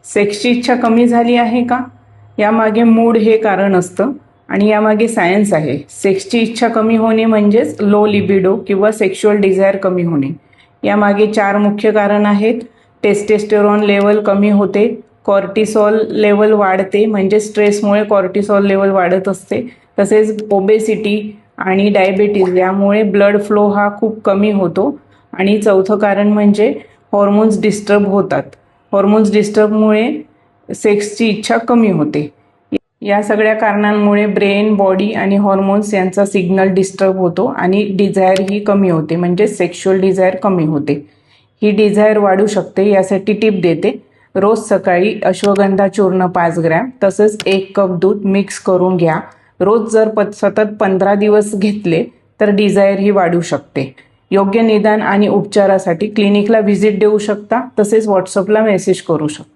सेक्सची इच्छा कमी झाली आहे का? यामागे मूड हे कारण असतं आणि यामागे सायन्स आहे. सेक्सची इच्छा कमी होणे म्हणजेच लो लिबिडो किंवा सेक्शुअल डिझायर कमी होणे. यामागे 4 मुख्य कारण आहेत. टेस्टेस्टेरॉन लेवल कमी होते, कॉर्टिसॉल लेवल वाढते म्हणजे स्ट्रेसमुळे कॉर्टिसॉल लेवल वाढत असते, तसेच ओबेसिटी आणि डायबिटीज यामुळे ब्लड फ्लो हा खूप कमी होतो आणि चौथं कारण म्हणजे हॉर्मोन्स डिस्टर्ब होतात. हॉर्मोन्स डिस्टर्बमुळे सेक्सची इच्छा कमी होते. या सगळ्या कारणांमुळे ब्रेन, बॉडी आणि हॉर्मोन्स यांचा सिग्नल डिस्टर्ब होतो आणि डिझायर ही कमी होते म्हणजे सेक्शुअल डिझायर कमी होते. ही डिझायर वाढू शकते यासाठी टिप देते. रोज सकाळी अश्वगंधा चूर्ण 5 ग्रॅम तसंच 1 कप दूध मिक्स करून घ्या. रोज जर सतत 15 दिवस घेतले तर डिझायर ही वाढू शकते. योग्य निदान आणि उपचारासाठी क्लिनिकला व्हिजिट देऊ शकता, तसेच व्हॉट्सअपला मेसेज करू शकता.